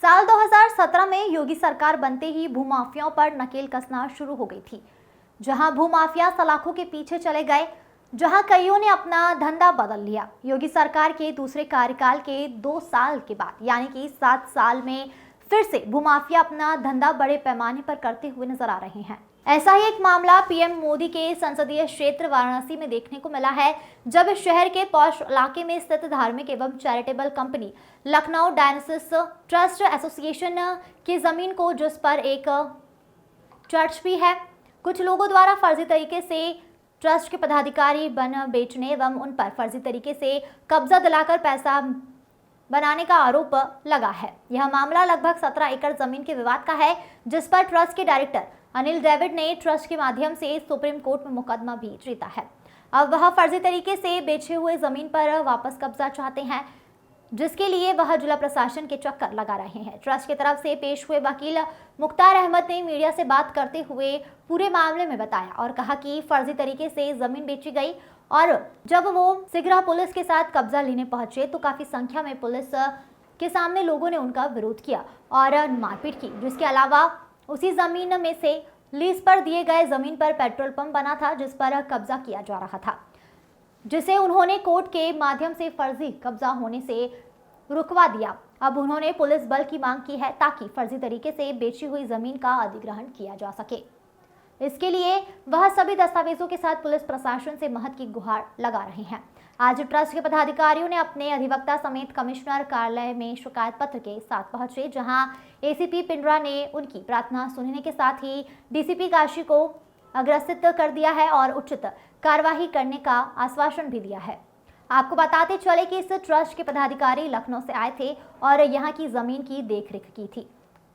साल 2017 में योगी सरकार बनते ही भूमाफियाओं पर नकेल कसना शुरू हो गई थी। जहां भूमाफिया सलाखों के पीछे चले गए, जहां कईयों ने अपना धंधा बदल लिया। योगी सरकार के दूसरे कार्यकाल के 2 साल के बाद यानी कि 7 साल में फिर से भूमाफिया अपना धंधा बड़े पैमाने पर करते हुए नजर आ रहे हैं। ऐसा ही एक मामला पीएम मोदी के संसदीय क्षेत्र वाराणसी में देखने को मिला है, जब शहर के पॉश इलाके में स्थित धार्मिक एवं charitable company Lucknow diocese trust association की जमीन को, जिस पर एक चर्च भी है, कुछ लोगों द्वारा फर्जी तरीके से ट्रस्ट के पदाधिकारी बन बेचने एवं उन पर फर्जी तरीके से कब्जा दिलाकर पैसा बनाने का आरोप लगा है। यह मामला लगभग 17 एकड़ जमीन के विवाद का है, जिस पर ट्रस्ट के डायरेक्टर अनिल डेविड ने ट्रस्ट के माध्यम से सुप्रीम कोर्ट में मुकदमा भी जीता है। अब वह फर्जी तरीके से बेचे हुए जमीन पर वापस कब्जा चाहते हैं, जिसके लिए वह जिला प्रशासन के चक्कर लगा रहे हैं। ट्रस्ट की तरफ से पेश हुए वकील मुख्तार अहमद ने मीडिया से बात करते हुए पूरे मामले में बताया और कहा कि फर्जी तरीके से जमीन बेची गई और जब वो शीघ्र पुलिस के साथ कब्जा लेने पहुंचे तो काफी संख्या में पुलिस के सामने लोगों ने उनका विरोध किया और मारपीट की। जिसके अलावा उसी जमीन में से लीज पर दिए गए जमीन पर पेट्रोल पंप बना था, जिस पर कब्जा किया जा रहा था, जिसे उन्होंने कोर्ट के माध्यम से फर्जी कब्जा होने से रुकवा दिया। अब उन्होंने पुलिस बल की मांग की है ताकि फर्जी तरीके से बेची हुई जमीन का अधिग्रहण किया जा सके। इसके लिए वह सभी दस्तावेजों के साथ पुलिस प्रशासन से मदद की गुहार लगा रहे हैं। आज ट्रस्ट के पदाधिकारियों ने अपने अधिवक्ता समेत कमिश्नर कार्यालय में शिकायत पत्र के साथ पहुंचे, जहां एसीपी पिंडरा ने उनकी प्रार्थना सुनने के साथ ही डीसीपी काशी को अग्रसित कर दिया है और उचित कार्यवाही करने का आश्वासन भी दिया है। आपको बताते चले कि इस ट्रस्ट के पदाधिकारी लखनऊ से आए थे और यहां की जमीन की देखरेख की थी,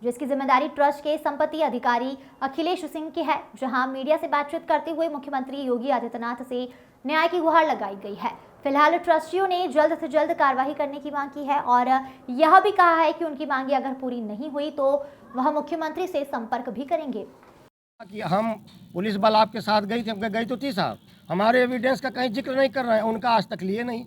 जिसकी जिम्मेदारी ट्रस्ट के संपत्ति अधिकारी अखिलेश सिंह की है। जहां मीडिया से बातचीत करते हुए मुख्यमंत्री योगी आदित्यनाथ से न्याय की गुहार लगाई गई है। फिलहाल ट्रस्टियों ने जल्द से जल्द कार्रवाई करने की मांग की है और यह भी कहा है कि उनकी मांगे अगर पूरी नहीं हुई तो वह मुख्यमंत्री से संपर्क भी करेंगे। कि हम पुलिस बल आपके साथ गई तो थी साहब, हमारे एविडेंस का कहीं जिक्र नहीं कर रहे हैं, उनका आज तक लिए नहीं,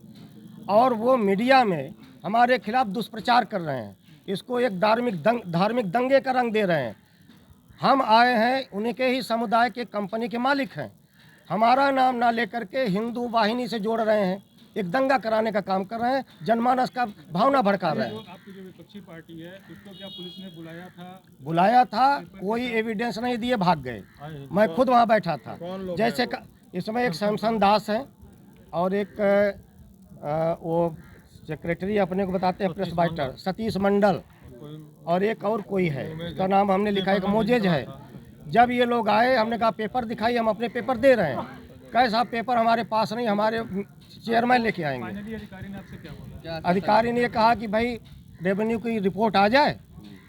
और वो मीडिया में हमारे खिलाफ दुष्प्रचार कर रहे हैं, इसको एक धार्मिक दंगे का रंग दे रहे हैं। हम आए हैं उन्हीं के ही समुदाय के कंपनी के मालिक हैं, हमारा नाम ना लेकर के हिंदू वाहिनी से जोड़ रहे हैं, एक दंगा कराने का काम कर रहे हैं, जनमानस का भावना भड़का रहे हैं। आपकी जो विपक्षी पार्टी है उसको क्या पुलिस ने बुलाया था, कोई एविडेंस नहीं दिए, भाग गए। मैं खुद वहाँ बैठा था। जैसे इसमें एक शमशान दास है और एक वो सेक्रेटरी अपने को बताते हैं प्रेस बाइटर सतीश मंडल, और एक और कोई है, उसका नाम हमने लिखा है, एक मोजेज है। जब ये लोग आए हमने कहा पेपर दिखाई, हम अपने पेपर दे रहे हैं। कहे साहब पेपर हमारे पास नहीं, हमारे चेयरमैन लेके आएंगे। अधिकारी ने कहा कि भाई रेवेन्यू की रिपोर्ट आ जाए,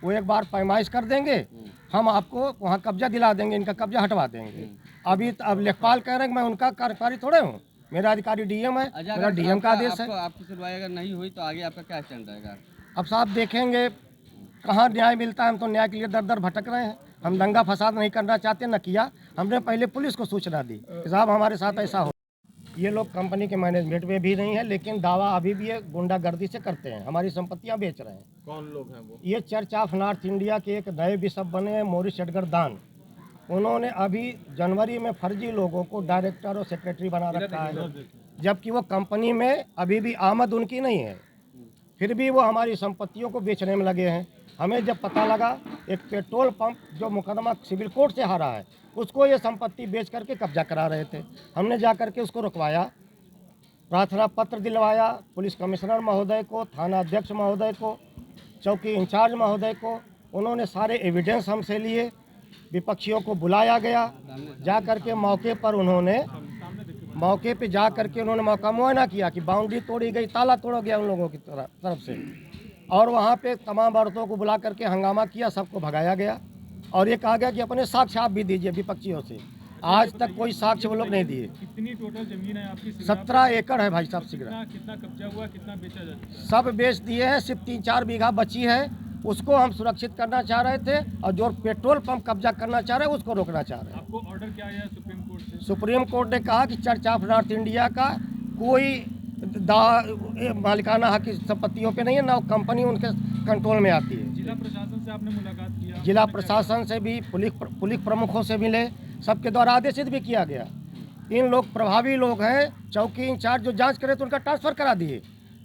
वो एक बार पैमाइश कर देंगे, हम आपको वहाँ कब्जा दिला देंगे, इनका कब्जा हटवा देंगे। अब लेखपाल कह रहे हैं कि मैं उनका कार्यकारी थोड़े हूँ, मेरा अधिकारी डीएम है, मेरा डीएम का आदेश है। आपकी सुनवाई अगर नहीं हुई तो आगे आपका क्या स्टैंड रहेगा? अब साहब देखेंगे कहाँ न्याय मिलता है। हम तो न्याय के लिए दर दर भटक रहे हैं, हम दंगा फसाद नहीं करना चाहते, न किया। हमने पहले पुलिस को सूचना दी कि साहब हमारे साथ ऐसा हो। ये लोग कंपनी के मैनेजमेंट में भी नहीं है, लेकिन दावा अभी भी ये गुंडागर्दी से करते हैं, हमारी संपत्तियां बेच रहे हैं। कौन लोग हैं वो? ये चर्च ऑफ नॉर्थ इंडिया के एक नए बिशप बने हैं, मॉरिस एडगर दान। उन्होंने अभी जनवरी में फर्जी लोगों को डायरेक्टर और सेक्रेटरी बना रखा है, जबकि वो कंपनी में अभी भी आमद उनकी नहीं है, फिर भी वो हमारी संपत्तियों को बेचने में लगे हैं। हमें जब पता लगा एक पेट्रोल पंप जो मुकदमा सिविल कोर्ट से हारा है, उसको ये संपत्ति बेच करके कब्जा करा रहे थे, हमने जा करके उसको रुकवाया, प्रार्थना पत्र दिलवाया पुलिस कमिश्नर महोदय को, थाना अध्यक्ष महोदय को, चौकी इंचार्ज महोदय को। उन्होंने सारे एविडेंस हमसे लिए, विपक्षियों को बुलाया गया, जा करके मौके पे जा करके उन्होंने मौका मुआयना किया कि बाउंड्री तोड़ी गई, ताला तोड़ा गया उन लोगों की तरफ से, और वहाँ पे तमाम औरतों को बुला करके हंगामा किया, सबको भगाया गया और ये कहा गया कि अपने साक्ष्य आप भी दीजिए विपक्षियों से। आज तक कोई साक्ष्य वो लोग नहीं दिए। कितनी टोटल जमीन है आपकी? 17 एकड़ है भाई साहब। कितना कब्जा हुआ, कितना बेचा जाता? सब बेच दिए हैं, सिर्फ 3-4 बीघा बची है, उसको हम सुरक्षित करना चाह रहे थे, और जो पेट्रोल पंप कब्जा करना चाह रहे हैं उसको रोकना चाह रहे हैं। आपको ऑर्डर क्या आया सुप्रीम कोर्ट से? सुप्रीम कोर्ट ने कहा कि चर्च ऑफ नॉर्थ इंडिया का कोई मालिकाना हक की संपत्तियों पे नहीं है, ना कंपनी उनके कंट्रोल में आती है। जिला प्रशासन से आपने मुलाकात किया? जिला प्रशासन से भी, पुलिस प्रमुखों से मिले, सबके द्वारा आदेशित भी किया गया। इन लोग प्रभावी लोग हैं, चौकी इंचार्ज जो जांच करे तो उनका ट्रांसफ़र करा दिए।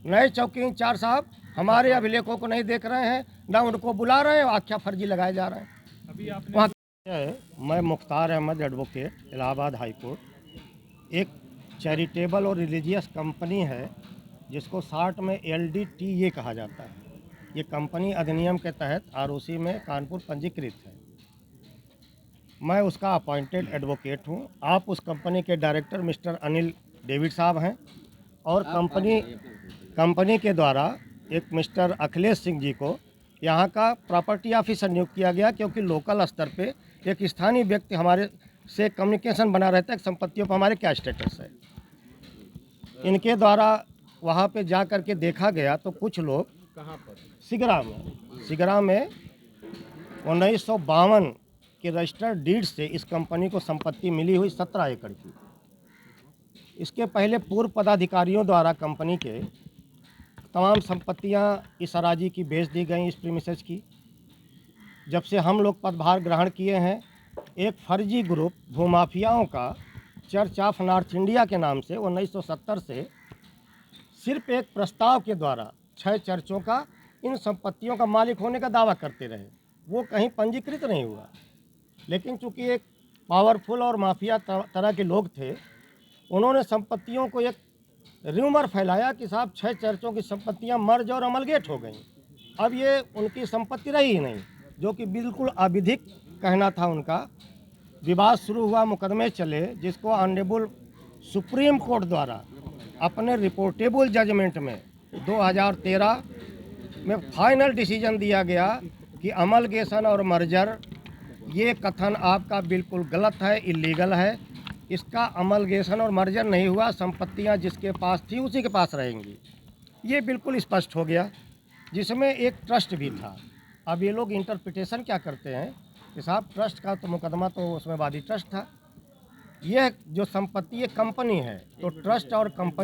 नए चौकी इंचार्ज साहब हमारे अभिलेखों को नहीं देख रहे हैं, ना उनको बुला रहे हैं, आख्या फर्जी लगाए जा रहे हैं। अभी आपने वहाँ मैं Mukhtar Ahmad advocate, Allahabad high court. एक चैरिटेबल और रिलीजियस कंपनी है जिसको शार्ट में LDTA कहा जाता है। ये कंपनी अधिनियम के तहत ROC में कानपुर पंजीकृत है। मैं उसका अपॉइंटेड एडवोकेट हूँ। आप उस कंपनी के डायरेक्टर मिस्टर अनिल डेविड साहब हैं और कंपनी के द्वारा एक मिस्टर अखिलेश सिंह जी को यहाँ का प्रॉपर्टी ऑफिसर नियुक्त किया गया, क्योंकि लोकल स्तर पे एक स्थानीय व्यक्ति हमारे से कम्युनिकेशन बना रहता है कि संपत्तियों पर हमारे क्या स्टेटस है। इनके द्वारा वहाँ पे जा कर के देखा गया तो कुछ लोग कहाँ पर? सिगरा में 1952 के रजिस्टर्ड डीड से इस कंपनी को संपत्ति मिली हुई 17 एकड़ की। इसके पहले पूर्व पदाधिकारियों द्वारा कंपनी के तमाम संपत्तियां इस अराजी की बेच दी गई, इस प्रीमिसेस की। जब से हम लोग पदभार ग्रहण किए हैं, एक फर्जी ग्रुप भूमाफियाओं का चर्च ऑफ नॉर्थ इंडिया के नाम से 1970 से सिर्फ एक प्रस्ताव के द्वारा 6 चर्चों का इन संपत्तियों का मालिक होने का दावा करते रहे। वो कहीं पंजीकृत नहीं हुआ, लेकिन चूंकि एक पावरफुल और माफिया तरह के लोग थे, उन्होंने संपत्तियों को एक र्यूमर फैलाया कि साहब 6 चर्चों की संपत्तियां मर्ज और अमलगेट हो गई। अब ये उनकी संपत्ति रही ही नहीं, जो कि बिल्कुल अविधिक कहना था उनका। विवाद शुरू हुआ, मुकदमे चले, जिसको ऑनरेबल सुप्रीम कोर्ट द्वारा अपने रिपोर्टेबल जजमेंट में 2013 में फाइनल डिसीजन दिया गया कि अमलगेशन और मर्जर ये कथन आपका बिल्कुल गलत है, इलीगल है। इसका अमलगेशन और मर्जर नहीं हुआ, संपत्तियां जिसके पास थी उसी के पास रहेंगी। ये बिल्कुल स्पष्ट हो गया, जिसमें एक ट्रस्ट भी था। अब ये लोग इंटरप्रिटेशन क्या करते हैं कि साहब ट्रस्ट का तो मुकदमा तो उसमें वादी ट्रस्ट था, यह जो संपत्ति ये कंपनी है, तो ट्रस्ट और कंपनी